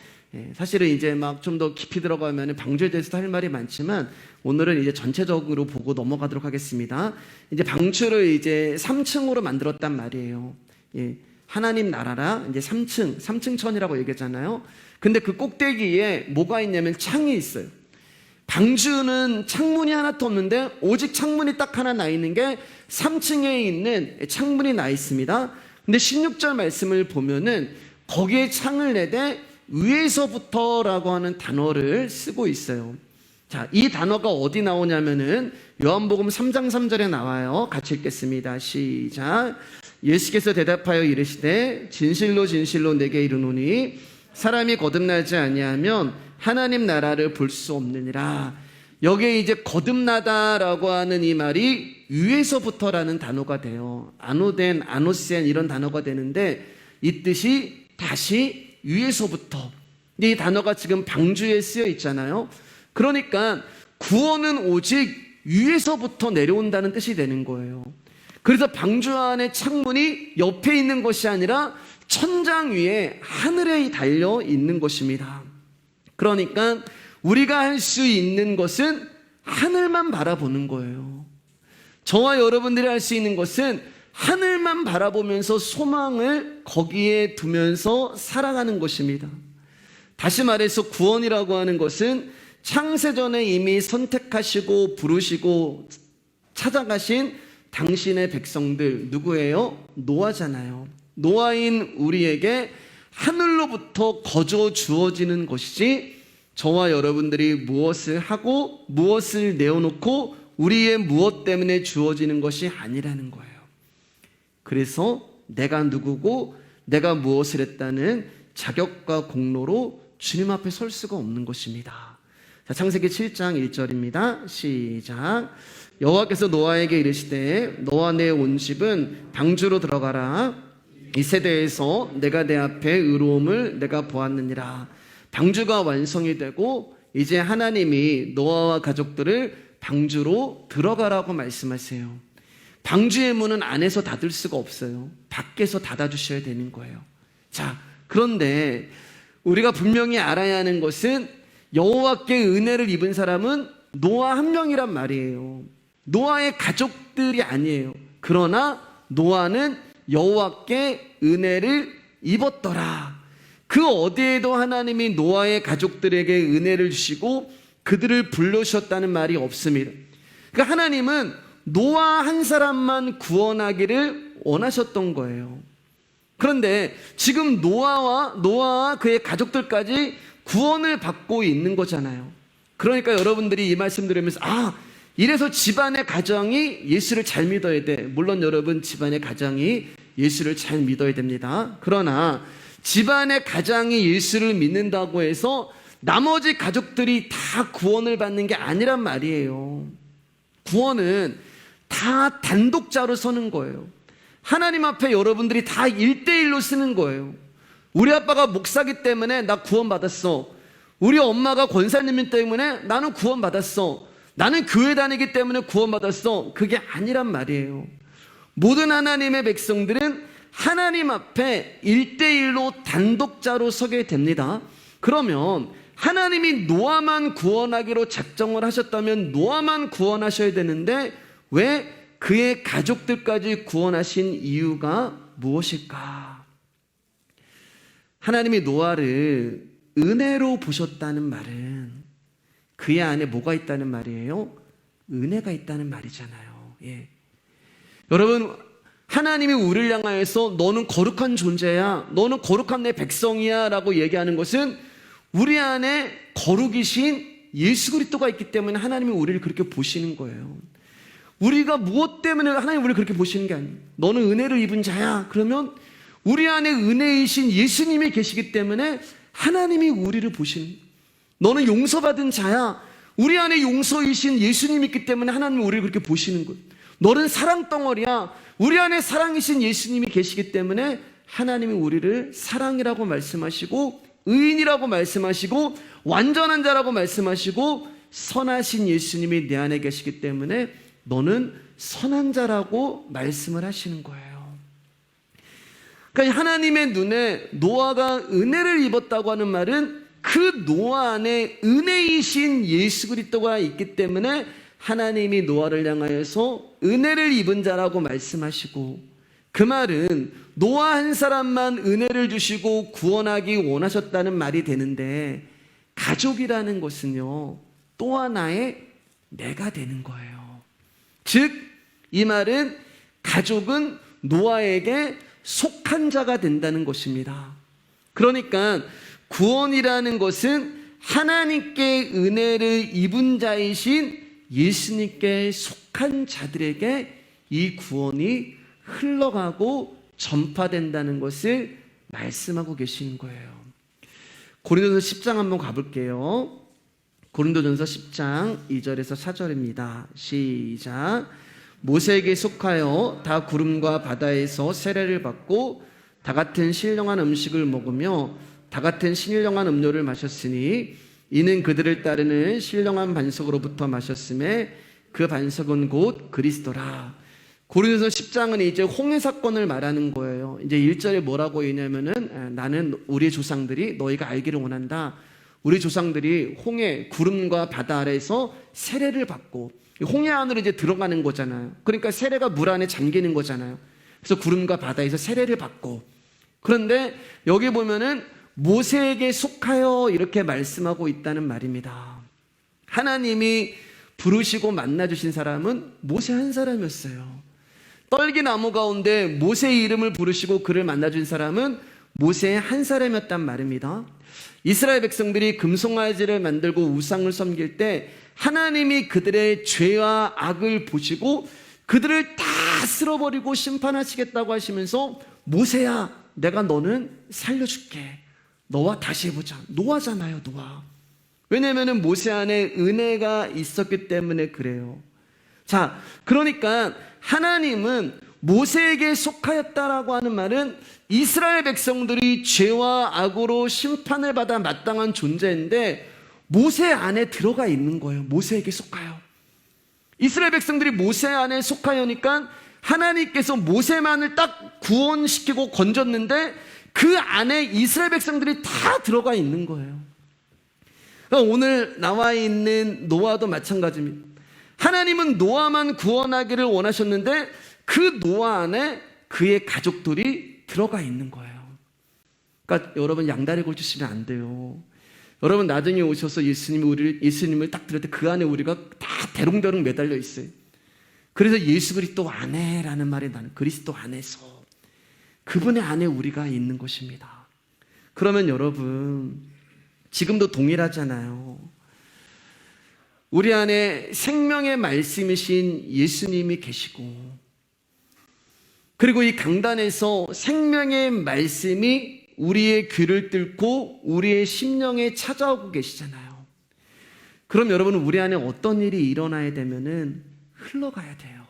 사실은 이제 막 좀 더 깊이 들어가면 방주에 대해서도 할 말이 많지만 오늘은 이제 전체적으로 보고 넘어가도록 하겠습니다. 이제 방주를 이제 3층으로 만들었단 말이에요. 하나님 나라라 이제 3층 천이라고 얘기했잖아요. 근데 그 꼭대기에 뭐가 있냐면 창이 있어요. 방주는 창문이 하나도 없는데 오직 창문이 딱 하나 나 있는 게 3층에 있는 창문이 나 있습니다. 근데 16절 말씀을 보면은 거기에 창을 내되 위에서부터라고 하는 단어를 쓰고 있어요. 자, 이 단어가 어디 나오냐면은 요한복음 3장 3절에 나와요. 같이 읽겠습니다. 시작. 예수께서 대답하여 이르시되 진실로 진실로 내게 이르노니 사람이 거듭나지 아니하면 하나님 나라를 볼 수 없느니라. 여기에 이제 거듭나다라고 하는 이 말이 위에서부터라는 단어가 돼요. 아노덴, 아노센 이런 단어가 되는데 이 뜻이 다시 위에서부터 이 단어가 지금 방주에 쓰여 있잖아요. 그러니까 구원은 오직 위에서부터 내려온다는 뜻이 되는 거예요. 그래서 방주 안에 창문이 옆에 있는 것이 아니라 천장 위에 하늘에 달려 있는 것입니다. 그러니까 우리가 할 수 있는 것은 하늘만 바라보는 거예요. 저와 여러분들이 할 수 있는 것은 하늘만 바라보면서 소망을 거기에 두면서 살아가는 것입니다. 다시 말해서 구원이라고 하는 것은 창세전에 이미 선택하시고 부르시고 찾아가신 당신의 백성들, 누구예요? 노아잖아요. 노아인 우리에게 하늘로부터 거저 주어지는 것이지, 저와 여러분들이 무엇을 하고 무엇을 내어놓고 우리의 무엇 때문에 주어지는 것이 아니라는 거예요. 그래서 내가 누구고 내가 무엇을 했다는 자격과 공로로 주님 앞에 설 수가 없는 것입니다. 자, 창세기 7장 1절입니다. 시작. 여호와께서 노아에게 이르시되 너와 내 온 집은 방주로 들어가라. 이 세대에서 내가 내 앞에 의로움을 내가 보았느니라. 방주가 완성이 되고 이제 하나님이 노아와 가족들을 방주로 들어가라고 말씀하세요. 방주의 문은 안에서 닫을 수가 없어요. 밖에서 닫아주셔야 되는 거예요. 자, 그런데 우리가 분명히 알아야 하는 것은 여호와께 은혜를 입은 사람은 노아 한 명이란 말이에요. 노아의 가족들이 아니에요. 그러나 노아는 여호와께 은혜를 입었더라. 그 어디에도 하나님이 노아의 가족들에게 은혜를 주시고 그들을 불러주셨다는 말이 없습니다. 그러니까 하나님은 노아 한 사람만 구원하기를 원하셨던 거예요. 그런데 지금 노아와 그의 가족들까지 구원을 받고 있는 거잖아요. 그러니까 여러분들이 이 말씀 들으면서 이래서 집안의 가정이 예수를 잘 믿어야 돼. 물론 여러분 집안의 가정이 예수를 잘 믿어야 됩니다. 그러나 집안의 가장이 예수를 믿는다고 해서 나머지 가족들이 다 구원을 받는 게 아니란 말이에요. 구원은 다 단독자로 서는 거예요. 하나님 앞에 여러분들이 다 1대1로 쓰는 거예요. 우리 아빠가 목사기 때문에 나 구원받았어. 우리 엄마가 권사님 때문에 나는 구원받았어. 나는 교회 다니기 때문에 구원받았어. 그게 아니란 말이에요. 모든 하나님의 백성들은 하나님 앞에 1대1로 단독자로 서게 됩니다. 그러면 하나님이 노아만 구원하기로 작정을 하셨다면 노아만 구원하셔야 되는데 왜 그의 가족들까지 구원하신 이유가 무엇일까? 하나님이 노아를 은혜로 보셨다는 말은 그의 안에 뭐가 있다는 말이에요? 은혜가 있다는 말이잖아요. 예. 여러분, 하나님이 우리를 향하여서 너는 거룩한 존재야, 너는 거룩한 내 백성이야 라고 얘기하는 것은 우리 안에 거룩이신 예수 그리스도가 있기 때문에 하나님이 우리를 그렇게 보시는 거예요. 우리가 무엇 때문에 하나님 우리를 그렇게 보시는 게 아니에요. 너는 은혜를 입은 자야. 그러면 우리 안에 은혜이신 예수님이 계시기 때문에 하나님이 우리를 보시는 거예요. 너는 용서받은 자야. 우리 안에 용서이신 예수님이 있기 때문에 하나님이 우리를 그렇게 보시는 거예요. 너는 사랑 덩어리야. 우리 안에 사랑이신 예수님이 계시기 때문에 하나님이 우리를 사랑이라고 말씀하시고 의인이라고 말씀하시고 완전한 자라고 말씀하시고 선하신 예수님이 내 안에 계시기 때문에 너는 선한 자라고 말씀을 하시는 거예요. 그러니까 하나님의 눈에 노아가 은혜를 입었다고 하는 말은 그 노아 안에 은혜이신 예수 그리스도가 있기 때문에 하나님이 노아를 향하여서 은혜를 입은 자라고 말씀하시고, 그 말은 노아 한 사람만 은혜를 주시고 구원하기 원하셨다는 말이 되는데, 가족이라는 것은요 또 하나의 내가 되는 거예요. 즉 이 말은 가족은 노아에게 속한 자가 된다는 것입니다. 그러니까 구원이라는 것은 하나님께 은혜를 입은 자이신 예수님께 속한 자들에게 이 구원이 흘러가고 전파된다는 것을 말씀하고 계시는 거예요. 고린도전서 10장 한번 가볼게요. 고린도전서 10장 2절에서 4절입니다. 시작. 모세에게 속하여 다 구름과 바다에서 세례를 받고 다 같은 신령한 음식을 먹으며 다 같은 신령한 음료를 마셨으니 이는 그들을 따르는 신령한 반석으로부터 마셨음에 그 반석은 곧 그리스도라. 고린도서 10장은 이제 홍해 사건을 말하는 거예요. 이제 1절에 뭐라고 있냐면은 나는 우리의 조상들이 너희가 알기를 원한다. 우리 조상들이 홍해 구름과 바다 아래에서 세례를 받고 홍해 안으로 이제 들어가는 거잖아요. 그러니까 세례가 물 안에 잠기는 거잖아요. 그래서 구름과 바다에서 세례를 받고, 그런데 여기 보면은 모세에게 속하여 이렇게 말씀하고 있다는 말입니다. 하나님이 부르시고 만나주신 사람은 모세 한 사람이었어요. 떨기나무 가운데 모세의 이름을 부르시고 그를 만나준 사람은 모세 한 사람이었단 말입니다. 이스라엘 백성들이 금송아지를 만들고 우상을 섬길 때 하나님이 그들의 죄와 악을 보시고 그들을 다 쓸어버리고 심판하시겠다고 하시면서 모세야, 내가 너는 살려줄게. 너와 다시 해보자. 노아잖아요, 노아. 왜냐하면 모세 안에 은혜가 있었기 때문에 그래요. 자, 그러니까 하나님은 모세에게 속하였다라고 하는 말은 이스라엘 백성들이 죄와 악으로 심판을 받아 마땅한 존재인데 모세 안에 들어가 있는 거예요. 모세에게 속하여. 이스라엘 백성들이 모세 안에 속하여니까 하나님께서 모세만을 딱 구원시키고 건졌는데 그 안에 이스라엘 백성들이 다 들어가 있는 거예요. 그러니까 오늘 나와 있는 노아도 마찬가지입니다. 하나님은 노아만 구원하기를 원하셨는데 그 노아 안에 그의 가족들이 들어가 있는 거예요. 그러니까 여러분 양다리 걸치시면 안 돼요. 여러분 나중에 오셔서 예수님을 딱 들을 때 그 안에 우리가 다 대롱대롱 매달려 있어요. 그래서 예수 그리스도 안에라는 말이 나는 그리스도 안에서 그분의 안에 우리가 있는 것입니다. 그러면 여러분 지금도 동일하잖아요. 우리 안에 생명의 말씀이신 예수님이 계시고, 그리고 이 강단에서 생명의 말씀이 우리의 귀를 뚫고 우리의 심령에 찾아오고 계시잖아요. 그럼 여러분 우리 안에 어떤 일이 일어나야 되면은 흘러가야 돼요.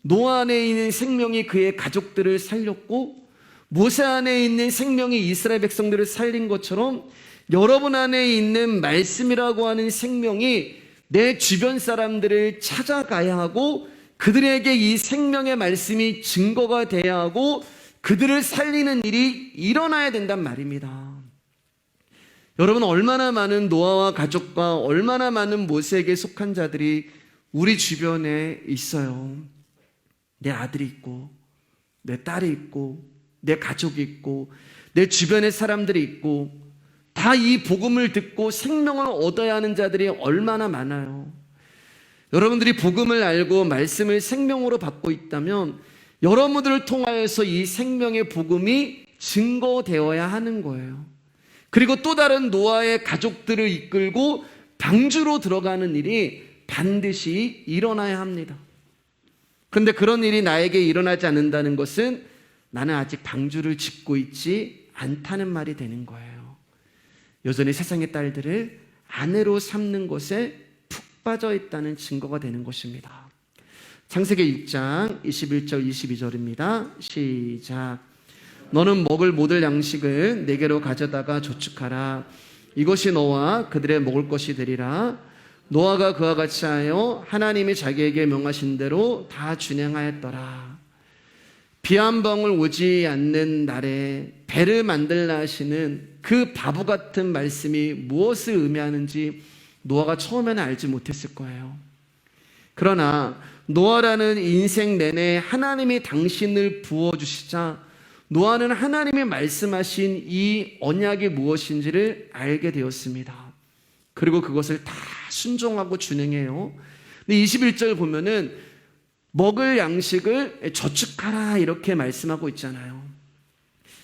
노아 안에 있는 생명이 그의 가족들을 살렸고 모세 안에 있는 생명이 이스라엘 백성들을 살린 것처럼 여러분 안에 있는 말씀이라고 하는 생명이 내 주변 사람들을 찾아가야 하고 그들에게 이 생명의 말씀이 증거가 돼야 하고 그들을 살리는 일이 일어나야 된단 말입니다. 여러분 얼마나 많은 노아와 가족과 얼마나 많은 모세에게 속한 자들이 우리 주변에 있어요. 내 아들이 있고 내 딸이 있고 내 가족이 있고 내 주변의 사람들이 있고 다 이 복음을 듣고 생명을 얻어야 하는 자들이 얼마나 많아요. 여러분들이 복음을 알고 말씀을 생명으로 받고 있다면 여러분들을 통하여서 이 생명의 복음이 증거되어야 하는 거예요. 그리고 또 다른 노아의 가족들을 이끌고 방주로 들어가는 일이 반드시 일어나야 합니다. 그런데 그런 일이 나에게 일어나지 않는다는 것은 나는 아직 방주를 짓고 있지 않다는 말이 되는 거예요. 여전히 세상의 딸들을 아내로 삼는 것에 푹 빠져 있다는 증거가 되는 것입니다. 창세기 6장 21절 22절입니다. 시작. 너는 먹을 모든 양식을 내게로 가져다가 저축하라. 이것이 너와 그들의 먹을 것이 되리라. 노아가 그와 같이 하여 하나님이 자기에게 명하신 대로 다 준행하였더라. 비 한 방울 오지 않는 날에 배를 만들라 하시는 그 바보 같은 말씀이 무엇을 의미하는지 노아가 처음에는 알지 못했을 거예요. 그러나 노아라는 인생 내내 하나님이 당신을 부어주시자 노아는 하나님이 말씀하신 이 언약이 무엇인지를 알게 되었습니다. 그리고 그것을 다 순종하고 준행해요. 근데 21절 보면은 먹을 양식을 저축하라 이렇게 말씀하고 있잖아요.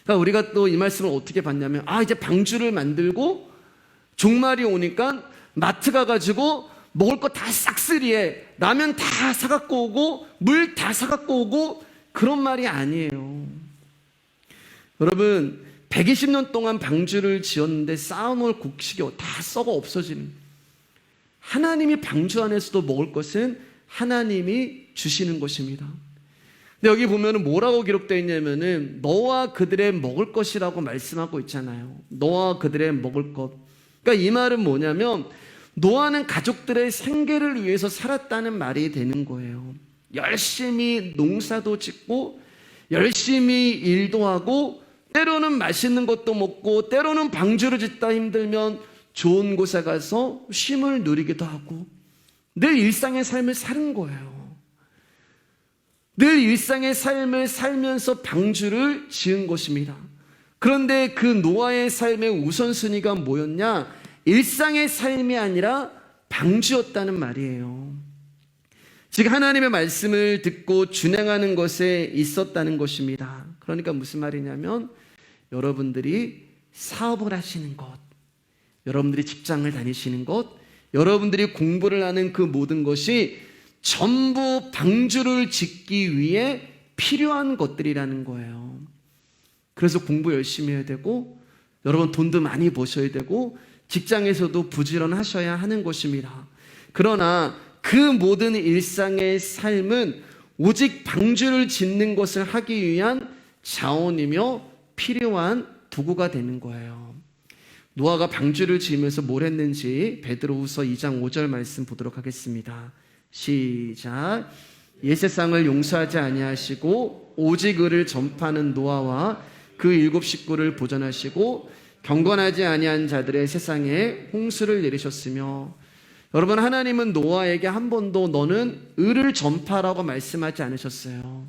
그러니까 우리가 또 이 말씀을 어떻게 봤냐면 이제 방주를 만들고 종말이 오니까 마트 가가지고 먹을 거 다 싹쓸이해, 라면 다 사갖고 오고 물 다 사갖고 오고 그런 말이 아니에요. 여러분 120년 동안 방주를 지었는데 쌓아놓을 곡식이 다 썩어 없어지는, 하나님이 방주 안에서도 먹을 것은 하나님이 주시는 것입니다. 근데 여기 보면은 뭐라고 기록되어 있냐면은 너와 그들의 먹을 것이라고 말씀하고 있잖아요. 너와 그들의 먹을 것. 그러니까 이 말은 뭐냐면 노아는 가족들의 생계를 위해서 살았다는 말이 되는 거예요. 열심히 농사도 짓고 열심히 일도 하고 때로는 맛있는 것도 먹고 때로는 방주를 짓다 힘들면 좋은 곳에 가서 쉼을 누리기도 하고 늘 일상의 삶을 사는 거예요. 늘 일상의 삶을 살면서 방주를 지은 것입니다. 그런데 그 노아의 삶의 우선순위가 뭐였냐? 일상의 삶이 아니라 방주였다는 말이에요. 즉 하나님의 말씀을 듣고 준행하는 것에 있었다는 것입니다. 그러니까 무슨 말이냐면 여러분들이 사업을 하시는 것, 여러분들이 직장을 다니시는 것, 여러분들이 공부를 하는 그 모든 것이 전부 방주를 짓기 위해 필요한 것들이라는 거예요. 그래서 공부 열심히 해야 되고 여러분 돈도 많이 버셔야 되고 직장에서도 부지런하셔야 하는 것입니다. 그러나 그 모든 일상의 삶은 오직 방주를 짓는 것을 하기 위한 자원이며 필요한 도구가 되는 거예요. 노아가 방주를 지으면서 뭘 했는지 베드로후서 2장 5절 말씀 보도록 하겠습니다. 시작. 옛 세상을 용서하지 아니하시고 오직 의를 전파하는 노아와 그 7 식구를 보존하시고 경건하지 아니한 자들의 세상에 홍수를 내리셨으며. 여러분, 하나님은 노아에게 한 번도 너는 의를 전파라고 말씀하지 않으셨어요.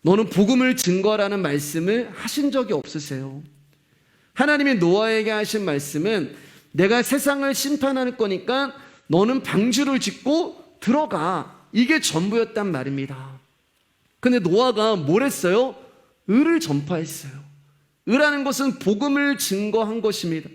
너는 복음을 증거라는 말씀을 하신 적이 없으세요. 하나님이 노아에게 하신 말씀은 내가 세상을 심판할 거니까 너는 방주를 짓고 들어가. 이게 전부였단 말입니다. 근데 노아가 뭘 했어요? 의를 전파했어요. 의라는 것은 복음을 증거한 것입니다.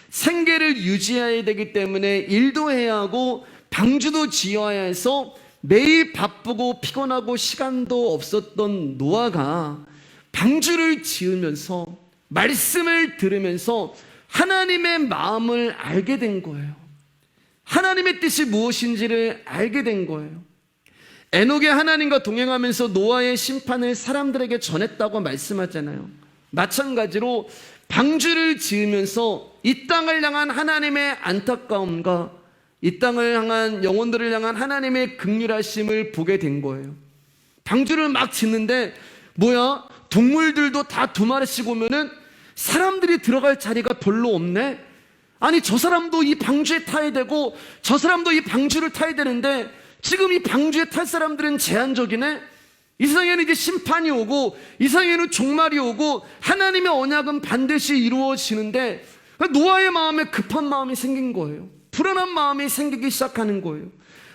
생계를 유지해야 되기 때문에 일도 해야 하고 방주도 지어야 해서 매일 바쁘고 피곤하고 시간도 없었던 노아가 방주를 지으면서 말씀을 들으면서 하나님의 마음을 알게 된 거예요. 하나님의 뜻이 무엇인지를 알게 된 거예요. 에녹이 하나님과 동행하면서 노아의 심판을 사람들에게 전했다고 말씀하잖아요. 마찬가지로 방주를 지으면서 이 땅을 향한 하나님의 안타까움과 이 땅을 향한 영혼들을 향한 하나님의 긍휼하심을 보게 된 거예요. 방주를 막 짓는데 뭐야? 동물들도 다 2마리씩 오면은 사람들이 들어갈 자리가 별로 없네? 아니 저 사람도 이 방주에 타야 되고 저 사람도 이 방주를 타야 되는데 지금 이 방주에 탈 사람들은 제한적이네? 이 세상에는 이제 심판이 오고 이 세상에는 종말이 오고 하나님의 언약은 반드시 이루어지는데 노아의 마음에 급한 마음이 생긴 거예요. 불안한 마음이 생기기 시작하는 거예요.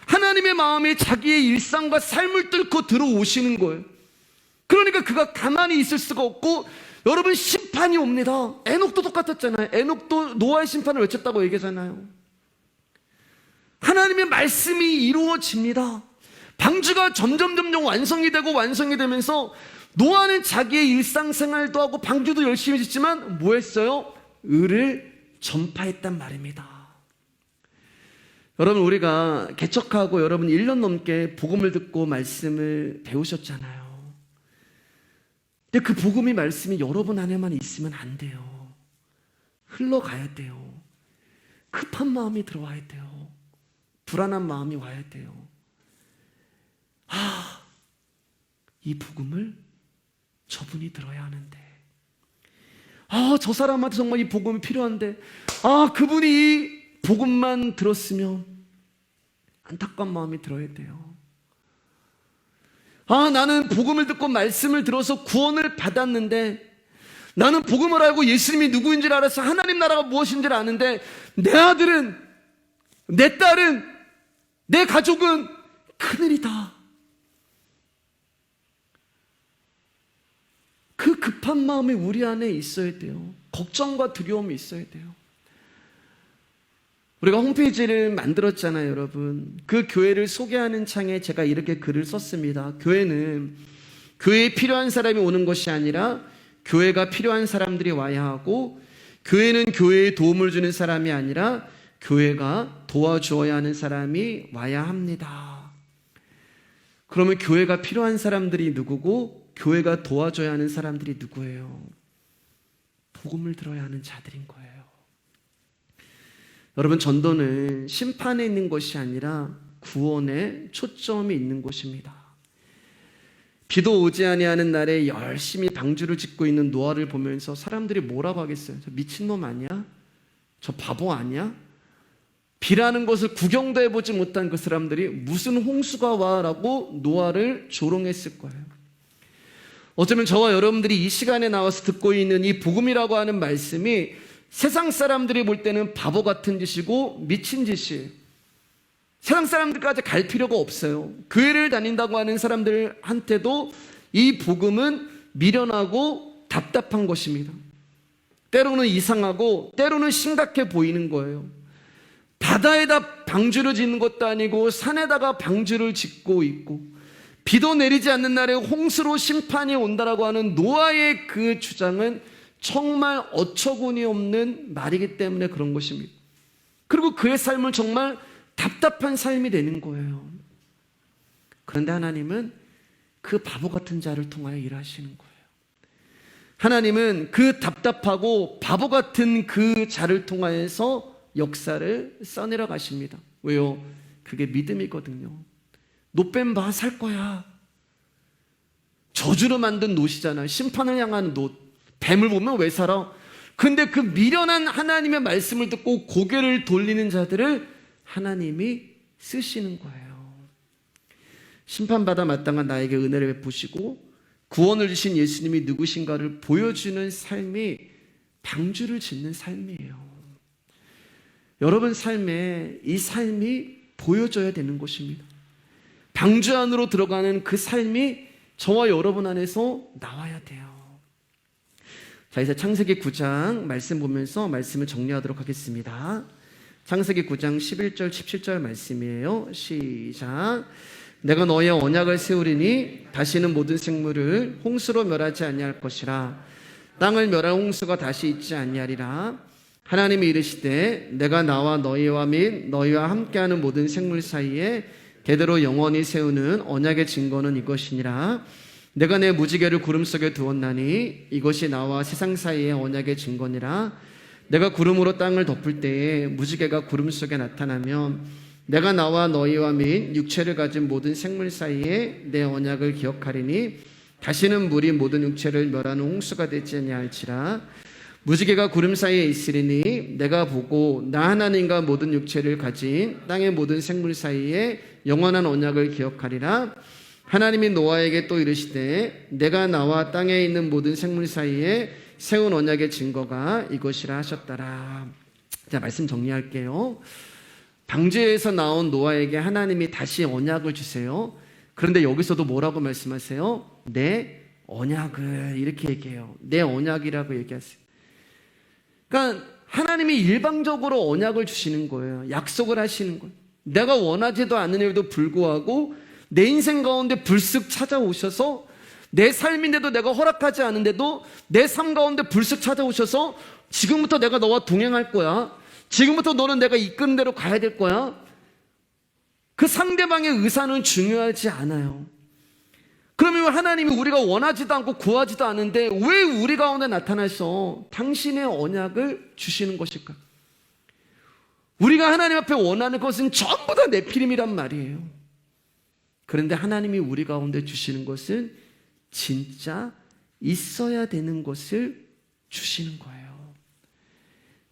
하나님의 마음이 자기의 일상과 삶을 뚫고 들어오시는 거예요. 그러니까 그가 가만히 있을 수가 없고 여러분 심판이 옵니다. 에녹도 똑같았잖아요. 에녹도 노아의 심판을 외쳤다고 얘기하잖아요. 하나님의 말씀이 이루어집니다. 방주가 점점 완성이 되면서 노아는 자기의 일상생활도 하고 방주도 열심히 짓지만 뭐 했어요? 의를 전파했단 말입니다. 여러분 우리가 개척하고 여러분 1년 넘게 복음을 듣고 말씀을 배우셨잖아요. 근데 그 복음의 말씀이 여러분 안에만 있으면 안 돼요. 흘러가야 돼요. 급한 마음이 들어와야 돼요. 불안한 마음이 와야 돼요. 이 복음을 저분이 들어야 하는데, 저 사람한테 정말 이 복음이 필요한데, 그분이 이 복음만 들었으면 안타까운 마음이 들어야 돼요. 나는 복음을 듣고 말씀을 들어서 구원을 받았는데, 나는 복음을 알고 예수님이 누구인지를 알아서 하나님 나라가 무엇인지를 아는데 내 아들은, 내 딸은, 내 가족은 큰일이다. 그 급한 마음이 우리 안에 있어야 돼요. 걱정과 두려움이 있어야 돼요. 우리가 홈페이지를 만들었잖아요, 여러분. 그 교회를 소개하는 창에 제가 이렇게 글을 썼습니다. 교회는 교회에 필요한 사람이 오는 것이 아니라 교회가 필요한 사람들이 와야 하고, 교회는 교회에 도움을 주는 사람이 아니라 교회가 도와주어야 하는 사람이 와야 합니다. 그러면 교회가 필요한 사람들이 누구고 교회가 도와줘야 하는 사람들이 누구예요? 복음을 들어야 하는 자들인 거예요. 여러분, 전도는 심판에 있는 것이 아니라 구원에 초점이 있는 곳입니다. 비도 오지 아니하는 날에 열심히 방주를 짓고 있는 노아를 보면서 사람들이 뭐라고 하겠어요? 저 미친놈 아니야? 저 바보 아니야? 비라는 것을 구경도 해보지 못한 그 사람들이 무슨 홍수가 와? 라고 노아를 조롱했을 거예요. 어쩌면 저와 여러분들이 이 시간에 나와서 듣고 있는 이 복음이라고 하는 말씀이 세상 사람들이 볼 때는 바보 같은 짓이고 미친 짓이에요. 세상 사람들까지 갈 필요가 없어요. 교회를 다닌다고 하는 사람들한테도 이 복음은 미련하고 답답한 것입니다. 때로는 이상하고 때로는 심각해 보이는 거예요. 바다에다 방주를 짓는 것도 아니고 산에다가 방주를 짓고 있고, 비도 내리지 않는 날에 홍수로 심판이 온다라고 하는 노아의 그 주장은 정말 어처구니 없는 말이기 때문에 그런 것입니다. 그리고 그의 삶은 정말 답답한 삶이 되는 거예요. 그런데 하나님은 그 바보 같은 자를 통하여 일하시는 거예요. 하나님은 그 답답하고 바보 같은 그 자를 통하여서 역사를 써내려 가십니다. 왜요? 그게 믿음이거든요. 노뱀 봐, 살 거야. 저주로 만든 노시잖아요. 심판을 향하는 노. 뱀을 보면 왜 살아? 근데 그 미련한 하나님의 말씀을 듣고 고개를 돌리는 자들을 하나님이 쓰시는 거예요. 심판받아 마땅한 나에게 은혜를 베푸시고 구원을 주신 예수님이 누구신가를 보여주는 삶이 방주를 짓는 삶이에요. 여러분 삶에 이 삶이 보여져야 되는 것입니다. 방주 안으로 들어가는 그 삶이 저와 여러분 안에서 나와야 돼요. 자, 이제 창세기 9장 말씀 보면서 말씀을 정리하도록 하겠습니다. 창세기 9장 11절 17절 말씀이에요. 시작. 내가 너의 언약을 세우리니 다시는 모든 생물을 홍수로 멸하지 아니할 것이라. 땅을 멸할 홍수가 다시 있지 아니하리라. 하나님이 이르시되 내가 나와 너희와 및 너희와 함께하는 모든 생물 사이에 대대로 영원히 세우는 언약의 증거는 이것이니라. 내가 내 무지개를 구름 속에 두었나니 이것이 나와 세상 사이의 언약의 증거니라. 내가 구름으로 땅을 덮을 때에 무지개가 구름 속에 나타나면 내가 나와 너희와 및 육체를 가진 모든 생물 사이에 내 언약을 기억하리니 다시는 물이 모든 육체를 멸하는 홍수가 되지 아니할지라. 무지개가 구름 사이에 있으리니 내가 보고 나 하나님과 모든 육체를 가진 땅의 모든 생물 사이에 영원한 언약을 기억하리라. 하나님이 노아에게 또 이르시되 내가 나와 땅에 있는 모든 생물 사이에 세운 언약의 증거가 이것이라 하셨더라. 자, 말씀 정리할게요. 방주에서 나온 노아에게 하나님이 다시 언약을 주세요. 그런데 여기서도 뭐라고 말씀하세요? 내 언약을, 이렇게 얘기해요. 내 언약이라고 얘기하세요. 그러니까 하나님이 일방적으로 언약을 주시는 거예요. 약속을 하시는 거예요. 내가 원하지도 않으에도 불구하고 내 인생 가운데 불쑥 찾아오셔서, 내 삶인데도 내가 허락하지 않은데도 내 삶 가운데 불쑥 찾아오셔서 지금부터 내가 너와 동행할 거야. 지금부터 너는 내가 이끄는 대로 가야 될 거야. 그 상대방의 의사는 중요하지 않아요. 그러면 하나님이 우리가 원하지도 않고 구하지도 않은데 왜 우리 가운데 나타나서 당신의 언약을 주시는 것일까? 우리가 하나님 앞에 원하는 것은 전부 다 내피림이란 말이에요. 그런데 하나님이 우리 가운데 주시는 것은 진짜 있어야 되는 것을 주시는 거예요.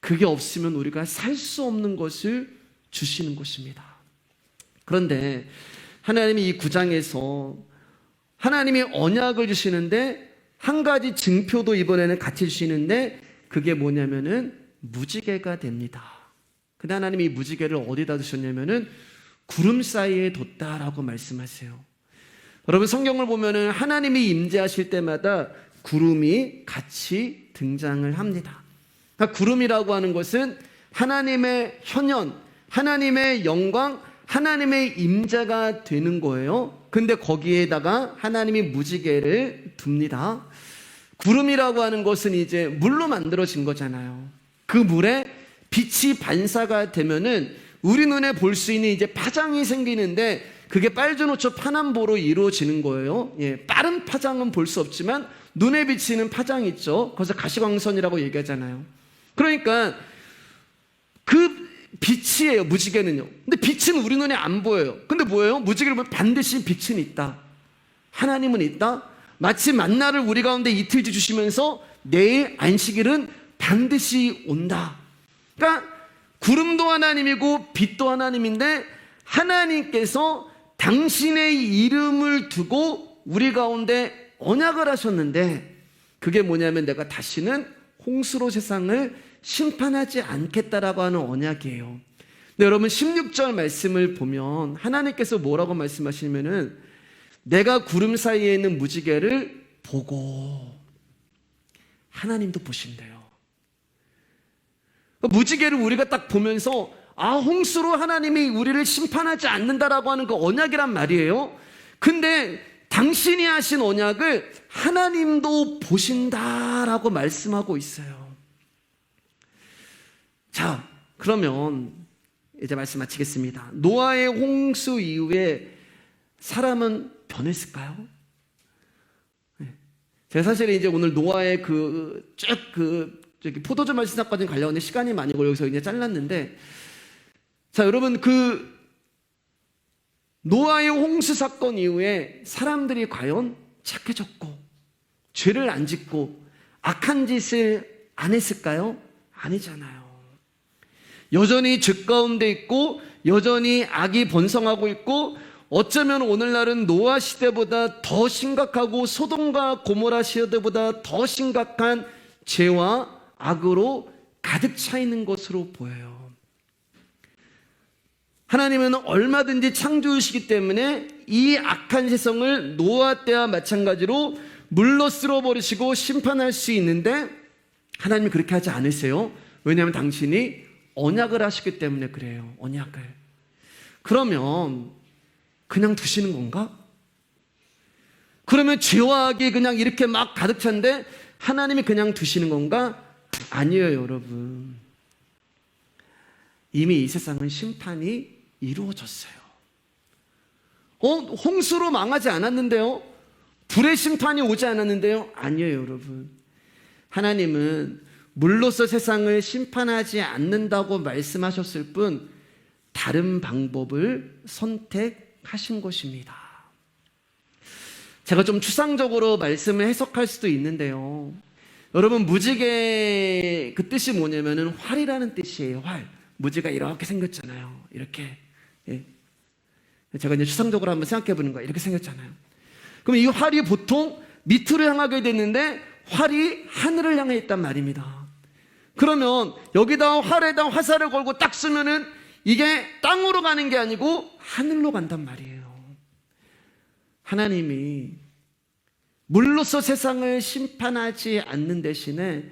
그게 없으면 우리가 살 수 없는 것을 주시는 것입니다. 그런데 하나님이 이 9장에서 하나님이 언약을 주시는데 한 가지 증표도 이번에는 같이 주시는데 그게 뭐냐면은 무지개가 됩니다. 근데 하나님이 이 무지개를 어디다 두셨냐면은 구름 사이에 뒀다라고 말씀하세요. 여러분, 성경을 보면은 하나님이 임재하실 때마다 구름이 같이 등장을 합니다. 그러니까 구름이라고 하는 것은 하나님의 현현, 하나님의 영광, 하나님의 임재가 되는 거예요. 근데 거기에다가 하나님이 무지개를 둡니다. 구름이라고 하는 것은 이제 물로 만들어진 거잖아요. 그 물에 빛이 반사가 되면은 우리 눈에 볼 수 있는 이제 파장이 생기는데 그게 빨주노초 파남보로 이루어지는 거예요. 예, 빠른 파장은 볼 수 없지만 눈에 비치는 파장이 있죠. 그래서 가시광선이라고 얘기하잖아요. 그러니까 그 빛이에요, 무지개는요. 근데 빛은 우리 눈에 안 보여요. 근데 뭐예요? 무지개를 보면 반드시 빛은 있다. 하나님은 있다. 마치 만나를 우리 가운데 이틀째 주시면서 내일 안식일은 반드시 온다. 그러니까 구름도 하나님이고 빛도 하나님인데 하나님께서 당신의 이름을 두고 우리 가운데 언약을 하셨는데 그게 뭐냐면 내가 다시는 홍수로 세상을 심판하지 않겠다라고 하는 언약이에요. 근데 여러분 16절 말씀을 보면 하나님께서 뭐라고 말씀하시면은 내가 구름 사이에 있는 무지개를 보고 하나님도 보신대요. 무지개를 우리가 딱 보면서 홍수로 하나님이 우리를 심판하지 않는다라고 하는 그 언약이란 말이에요. 근데 당신이 하신 언약을 하나님도 보신다라고 말씀하고 있어요. 자, 그러면 이제 말씀 마치겠습니다. 노아의 홍수 이후에 사람은 변했을까요? 제가 사실 이제 오늘 노아의 저기 포도주 말씀 사건까지 가려는데 시간이 많이 걸려서 이제 잘랐는데, 자, 여러분 노아의 홍수 사건 이후에 사람들이 과연 착해졌고 죄를 안 짓고 악한 짓을 안 했을까요? 아니잖아요. 여전히 죄 가운데 있고 여전히 악이 번성하고 있고 어쩌면 오늘날은 노아 시대보다 더 심각하고 소돔과 고모라 시대보다 더 심각한 죄와 악으로 가득 차 있는 것으로 보여요. 하나님은 얼마든지 창조주시기 때문에 이 악한 세상을 노아 때와 마찬가지로 물로 쓸어버리시고 심판할 수 있는데 하나님이 그렇게 하지 않으세요. 왜냐하면 당신이 언약을 하시기 때문에 그래요. 언약을. 그러면 그냥 두시는 건가? 그러면 죄와 악이 그냥 이렇게 막 가득 찬데 하나님이 그냥 두시는 건가? 아니에요, 여러분. 이미 이 세상은 심판이 이루어졌어요. 홍수로 망하지 않았는데요? 불의 심판이 오지 않았는데요? 아니에요, 여러분. 하나님은 물로서 세상을 심판하지 않는다고 말씀하셨을 뿐 다른 방법을 선택하신 것입니다. 제가 좀 추상적으로 말씀을 해석할 수도 있는데요. 여러분, 무지개 그 뜻이 뭐냐면은 활이라는 뜻이에요. 활. 무지개가 이렇게 생겼잖아요. 이렇게. 예. 제가 이제 추상적으로 한번 생각해 보는 거예요. 이렇게 생겼잖아요. 그럼 이 활이 보통 밑으로 향하게 됐는데 활이 하늘을 향해 있단 말입니다. 그러면 여기다 활에다 화살을 걸고 딱 쓰면은 이게 땅으로 가는 게 아니고 하늘로 간단 말이에요. 하나님이 물로서 세상을 심판하지 않는 대신에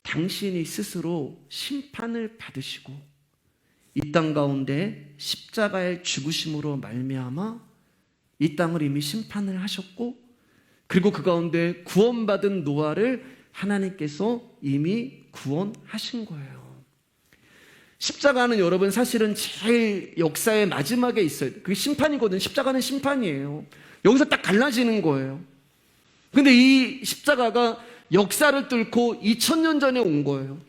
당신이 스스로 심판을 받으시고 이 땅 가운데 십자가의 죽으심으로 말미암아 이 땅을 이미 심판을 하셨고 그리고 그 가운데 구원받은 노아를 하나님께서 이미 구원하신 거예요. 십자가는 여러분 사실은 제일 역사의 마지막에 있어요. 그게 심판이거든. 십자가는 심판이에요. 여기서 딱 갈라지는 거예요. 근데 이 십자가가 역사를 뚫고 2000년 전에 온 거예요.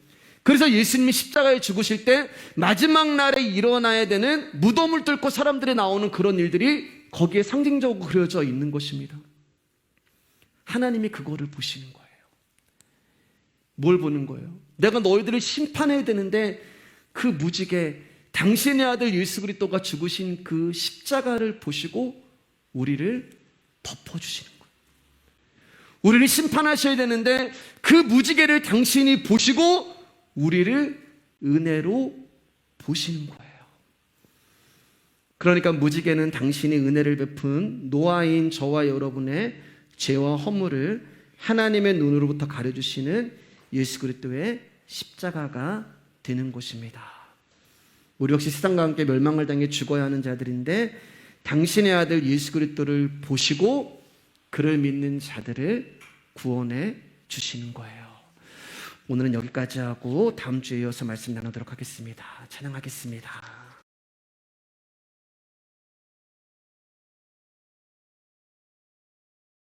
그래서 예수님이 십자가에 죽으실 때 마지막 날에 일어나야 되는 무덤을 뚫고 사람들이 나오는 그런 일들이 거기에 상징적으로 그려져 있는 것입니다. 하나님이 그거를 보시는 거예요. 뭘 보는 거예요? 내가 너희들을 심판해야 되는데 그 무지개 당신의 아들 예수 그리스도가 죽으신 그 십자가를 보시고 우리를 덮어주시는 거예요. 우리를 심판하셔야 되는데 그 무지개를 당신이 보시고 우리를 은혜로 보시는 거예요. 그러니까 무지개는 당신이 은혜를 베푼 노아인 저와 여러분의 죄와 허물을 하나님의 눈으로부터 가려주시는 예수 그리스도의 십자가가 되는 것입니다. 우리 역시 세상과 함께 멸망을 당해 죽어야 하는 자들인데 당신의 아들 예수 그리스도를 보시고 그를 믿는 자들을 구원해 주시는 거예요. 오늘은 여기까지 하고 다음 주에 이어서 말씀 나누도록 하겠습니다. 찬양하겠습니다.